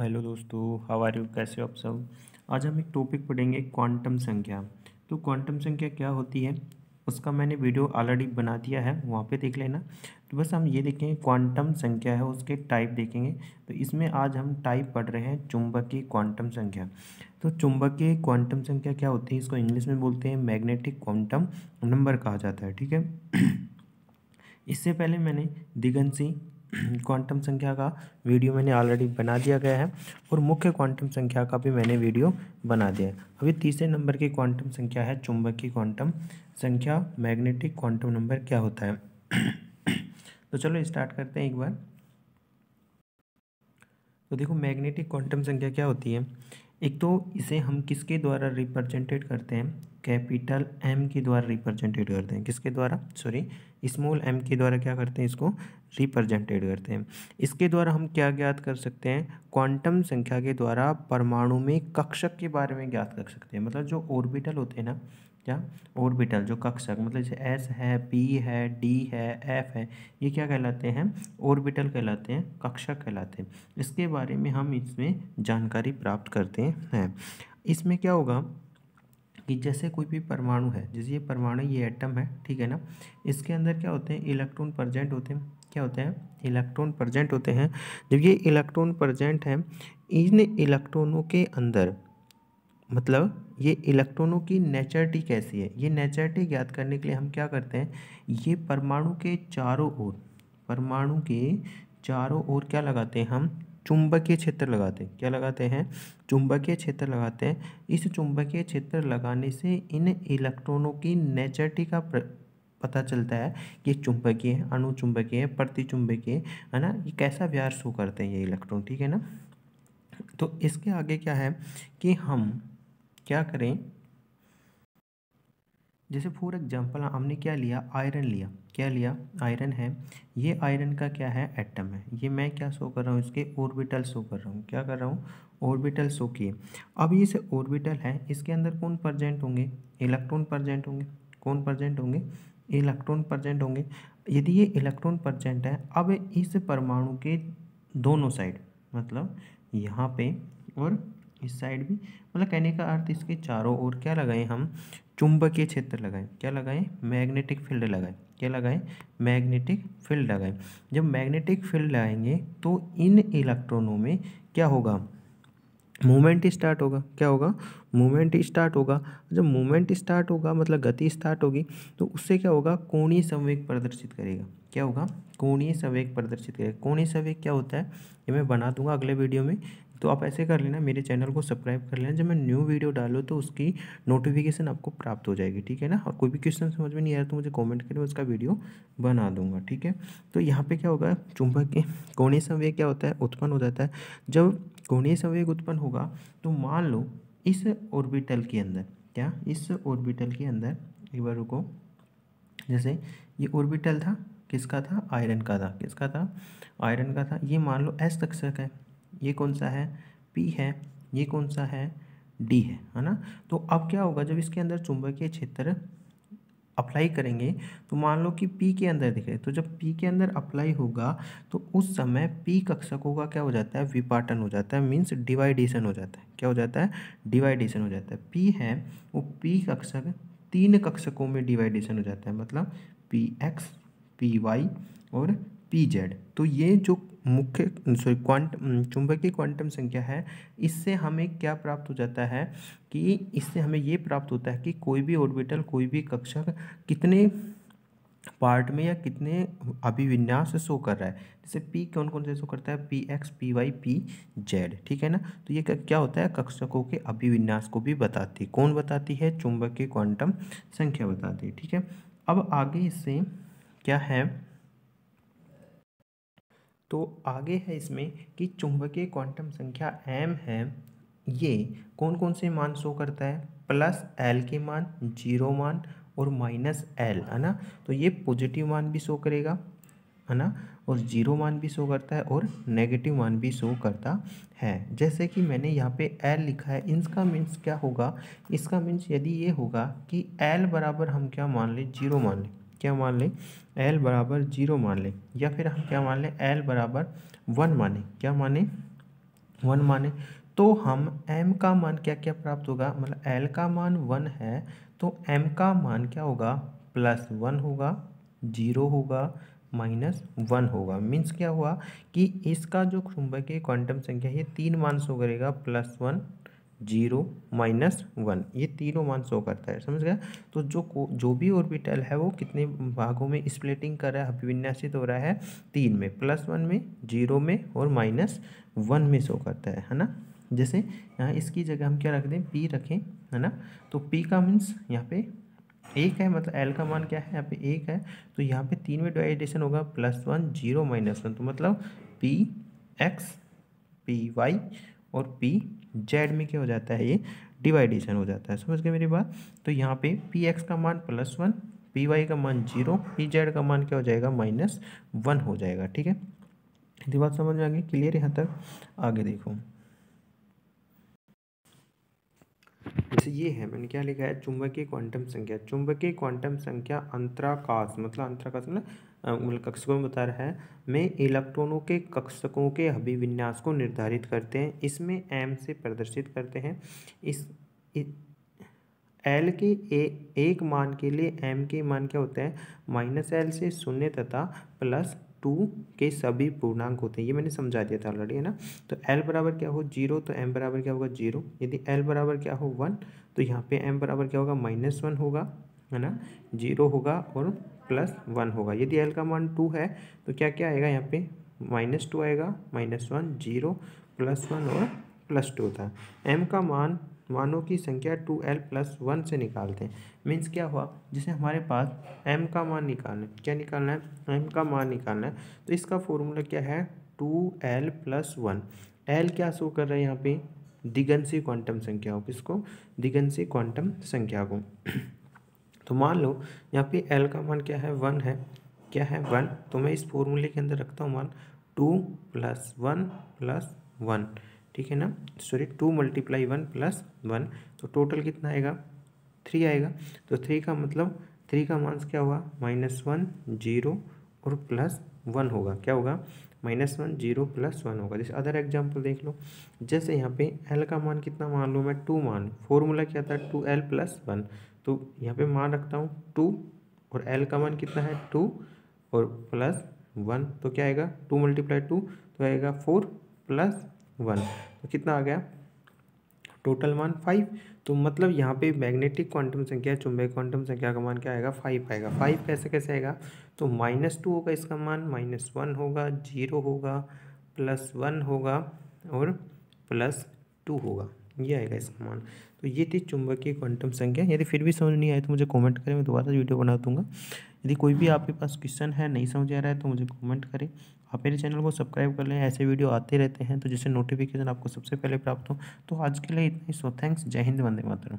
Hello दोस्तों, how are you? कैसे हो आप सब? आज हम एक टॉपिक पढ़ेंगे, क्वांटम संख्या। तो क्वांटम संख्या क्या होती है उसका मैंने वीडियो ऑलरेडी बना दिया है, वहाँ पे देख लेना। तो बस हम ये देखेंगे क्वांटम संख्या है, उसके टाइप देखेंगे। तो इसमें आज हम टाइप पढ़ रहे हैं चुंबकीय क्वांटम संख्या। तो चुंबकीय क्वांटम संख्या क्या होती है, इसको इंग्लिश में बोलते हैं मैग्नेटिक क्वांटम नंबर कहा जाता है। ठीक है। इससे पहले मैंने दिगंशी क्वांटम संख्या का वीडियो मैंने ऑलरेडी बना दिया गया है, और मुख्य क्वांटम संख्या का भी मैंने वीडियो बना दिया है। अभी तीसरे नंबर की क्वांटम संख्या है चुंबकीय क्वांटम संख्या, मैग्नेटिक क्वांटम नंबर क्या होता है। तो चलो स्टार्ट करते हैं एक बार। तो देखो, मैग्नेटिक क्वांटम संख्या क्या होती है। एक तो इसे हम किसके द्वारा रिप्रेजेंटेड करते हैं, कैपिटल एम के द्वारा रिप्रेजेंटेड करते हैं। किसके द्वारा? सॉरी, स्मॉल एम के द्वारा क्या करते हैं, इसको रिप्रेजेंटेड करते हैं। इसके द्वारा हम क्या ज्ञात कर सकते हैं, क्वांटम संख्या के द्वारा परमाणु में कक्षक के बारे में ज्ञात कर सकते हैं। मतलब जो ऑर्बिटल होते हैं ना, क्या ऑर्बिटल, जो कक्षक, मतलब जैसे एस है, पी है, डी है, एफ है, ये क्या कहलाते हैं, ऑर्बिटल कहलाते हैं, कक्षक कहलाते हैं। इसके बारे में हम इसमें जानकारी प्राप्त करते हैं। इसमें क्या होगा कि जैसे कोई भी परमाणु है, जैसे ये परमाणु, ये एटम है, ठीक है ना, इसके अंदर क्या होते हैं, इलेक्ट्रॉन प्रेजेंट होते हैं। क्या होते हैं? इलेक्ट्रॉन प्रेजेंट होते हैं। जब ये इलेक्ट्रॉन प्रेजेंट हैं, इन इलेक्ट्रॉनों के अंदर, मतलब ये इलेक्ट्रॉनों की नेचरिटी कैसी है, ये नेचरिटी ज्ञात करने के लिए हम क्या करते हैं, ये परमाणु के चारों ओर, परमाणु के चारों ओर क्या लगाते हैं हम, चुंबकीय क्षेत्र लगाते हैं। क्या लगाते हैं? चुंबकीय क्षेत्र लगाते हैं। इस चुंबकीय क्षेत्र लगाने से इन इलेक्ट्रॉनों की नेचरिटी का पता चलता है कि चुंबकीय है, अणुचुंबकीय है, प्रतिचुंबकीय है ना, ये कैसा व्यवहार शो करते हैं ये इलेक्ट्रॉन। ठीक है ना। तो इसके आगे क्या है कि हम क्या करें, जैसे फॉर एग्जांपल हमने क्या लिया, आयरन लिया। क्या लिया? आयरन है। ये आयरन का क्या है, एटम है। ये मैं क्या शो कर रहा हूँ, इसके ऑर्बिटल शो कर रहा हूँ। क्या कर रहा हूँ? ऑर्बिटल शो किए। अब ये से ऑर्बिटल है, इसके अंदर कौन प्रेजेंट होंगे, इलेक्ट्रॉन प्रेजेंट होंगे। कौन प्रेजेंट होंगे? इलेक्ट्रॉन प्रेजेंट होंगे। यदि ये इलेक्ट्रॉन प्रेजेंट है, अब इस परमाणु के दोनों साइड, मतलब यहाँ पे और इस साइड भी, मतलब कहने का अर्थ इसके चारों ओर क्या लगाएं हम, चुंबकीय क्षेत्र लगाएं। क्या लगाएं? मैग्नेटिक फील्ड लगाएं। क्या लगाएं? मैग्नेटिक फील्ड लगाएं। जब मैग्नेटिक फील्ड लगाएंगे तो इन इलेक्ट्रॉनों में क्या होगा, मूवमेंट स्टार्ट होगा। क्या होगा? मूवमेंट स्टार्ट होगा। जब मूवमेंट स्टार्ट होगा मतलब गति स्टार्ट होगी, तो उससे क्या होगा, कोणीय संवेग प्रदर्शित करेगा। क्या होगा? कोणीय संवेग प्रदर्शित करेगा। कोणीय संवेग क्या होता है, ये मैं बना दूंगा अगले वीडियो में। तो आप ऐसे कर लेना, मेरे चैनल को सब्सक्राइब कर लेना, जब मैं न्यू वीडियो डालूँ तो उसकी नोटिफिकेशन आपको प्राप्त हो जाएगी। ठीक है ना। और कोई भी क्वेश्चन समझ में नहीं आया तो मुझे कमेंट करें, उसका वीडियो बना दूंगा। ठीक है। तो यहाँ पे क्या होगा, चुंबक के कोणीय संवेग क्या होता है, उत्पन्न हो जाता है। जब कोणीय संवेग उत्पन्न होगा तो मान लो इस ऑर्बिटल के अंदर, क्या इस ऑर्बिटल के अंदर, एक बार रुको, जैसे ये ऑर्बिटल था, किसका था, आयरन का था। किसका था? आयरन का था। ये मान लो एस कक्षक है, ये कौन सा है, पी है, ये कौन सा है, डी है ना। तो अब क्या होगा, जब इसके अंदर चुंबकीय क्षेत्र अप्लाई करेंगे, तो मान लो कि पी के अंदर दिखे, तो जब पी के अंदर अप्लाई होगा तो उस समय पी कक्षकों का क्या हो जाता है, विपाटन हो जाता है, मीन्स डिवाइडेशन हो जाता है। क्या हो जाता है? डिवाइडेशन हो जाता है। पी है वो पी कक्षक 3 कक्षकों में डिवाइडेशन हो जाता है, मतलब पी एक्स, पी वाई और पी जेड। तो ये जो मुख्य सॉरी चुंबकीय क्वांटम संख्या है, इससे हमें क्या प्राप्त हो जाता है कि इससे हमें ये प्राप्त होता है कि कोई भी ऑर्बिटल, कोई भी कक्षक कितने पार्ट में या कितने अभिविन्यास शो कर रहा है। जैसे पी कौन कौन से शो करता है, P X, P Y, P Z. ठीक है ना। तो ये क्या होता है, कक्षकों के अभिविन्यास को भी बताती है। कौन बताती है? चुंबकीय क्वांटम संख्या बताती है। ठीक है। अब आगे इससे क्या है, तो आगे है इसमें कि चुंबकीय क्वांटम संख्या m है, ये कौन कौन से मान शो करता है, प्लस एल के मान, जीरो मान और माइनस एल, है ना। तो ये पॉजिटिव मान भी शो करेगा, है ना, और जीरो मान भी शो करता है और नेगेटिव मान भी शो करता है। जैसे कि मैंने यहाँ पे एल लिखा है, इसका मीन्स क्या होगा, इसका मीन्स यदि ये होगा कि एल बराबर हम क्या मान लें, जीरो मान लें। क्या मान लें? एल बराबर जीरो मान लें, या फिर हम क्या मान लें, एल बराबर 1 माने। क्या माने? 1 माने, तो हम m का मान क्या क्या प्राप्त होगा, मतलब l का मान 1 है तो m का मान क्या होगा, +1 होगा, 0 होगा, -1 होगा। मीन्स क्या हुआ कि इसका जो चुंबकीय क्वांटम संख्या ये 3 मान शो करेगा, +1, 0, -1, ये तीनों मान शो करता है, समझ गया। तो जो भी ऑर्बिटल है वो कितने भागों में स्प्लिटिंग कर रहा है, अभिविन्यासित हो रहा है, 3 में, +1 में, 0 में और -1 में शो करता है ना। जैसे यहाँ इसकी जगह हम क्या रख दें, p रखें, है ना। तो p का मीन्स यहाँ पे 1 है, मतलब l का मान क्या है यहाँ पे 1 है, तो यहाँ पे 3 में डिवाइडेशन होगा, +1, 0, -1, तो मतलब p x, p y और p z में क्या हो जाता है, ये डिवाइडेशन हो जाता है, समझ गए मेरी बात। तो यहाँ पे पी एक्स का मान +1, पी वाई का मान 0, पी जेड का मान क्या हो जाएगा, -1 हो जाएगा, ठीक है। यदि बात समझ में आ गई, क्लियर यहाँ तक। आगे देखो, जैसे ये है, मैंने क्या लिखा है, चुंबकीय क्वांटम संख्या। चुंबकीय क्वांटम संख्या अंतराकाश, मतलब अंतराकाश मतलब कक्षकों में बता रहा है, में इलेक्ट्रॉनों के कक्षकों के अभिविन्यास को निर्धारित करते हैं। इसमें m से प्रदर्शित करते हैं। इस l के एक मान के लिए m के मान क्या होते हैं, -l से 0 तथा +2 के सभी पूर्णांक होते हैं। ये मैंने समझा दिया था ऑलरेडी, है ना। तो l बराबर क्या हो 0, तो m बराबर क्या होगा 0। यदि l बराबर क्या हो 1, तो यहाँ पे m बराबर क्या होगा, -1 होगा, है ना, 0 होगा और +1 होगा। यदि l का मान 2 है तो क्या क्या आएगा यहाँ पे, -2 आएगा, -1, 0, +1 और +2 था। m का मान मानों की संख्या 2l+1 से निकालते हैं। मीन्स क्या हुआ, जैसे हमारे पास m का मान निकालना है, क्या निकालना है, m का मान निकालना है, तो इसका फॉर्मूला क्या है, 2l+1। l क्या शो कर रहा है यहाँ पे, दिगंशी क्वांटम संख्या को, किसको, दिगंशी क्वांटम संख्या को। तो मान लो यहाँ पे l का मान क्या है, 1 है, क्या है 1, तो मैं इस फॉर्मूले के अंदर रखता हूँ मान 2+1+1, ठीक है ना, सॉरी 2 × 1+1, तो टोटल कितना आएगा, 3 आएगा। तो 3 का मतलब 3 का मान क्या हुआ, -1, 0 और +1 होगा, क्या होगा, -1, 0, +1 होगा। जैसे अदर एग्जाम्पल देख लो, जैसे यहाँ पे l का मान कितना मान लो मैं, 2 मान, फॉर्मूला क्या था, 2l+1, तो यहाँ पे मान रखता हूँ 2 और l का मान कितना है 2 और +1, तो क्या आएगा, 2 × 2 तो आएगा 4 + 1, तो कितना आ गया, टोटल मान 5। तो मतलब यहाँ पे मैग्नेटिक क्वांटम संख्या, चुंबकीय क्वांटम संख्या का मान क्या आएगा, 5 आएगा। 5 कैसे कैसे आएगा, तो -2 होगा इसका मान, -1 होगा, 0 होगा, +1 होगा और +2 होगा, ये आएगा इसका मान। तो ये थी चुंबकीय क्वांटम संख्या। यदि फिर भी समझ नहीं आए तो मुझे कमेंट करें, मैं दोबारा वीडियो बना दूंगा। यदि कोई भी आपके पास क्वेश्चन है, नहीं समझ आ रहा है, तो मुझे कमेंट करें। आप मेरे चैनल को सब्सक्राइब कर लें, ऐसे वीडियो आते रहते हैं तो जिससे नोटिफिकेशन आपको सबसे पहले प्राप्त हो। तो आज के लिए इतना ही। सो थैंक्स, जय हिंद, वंदे मातरम।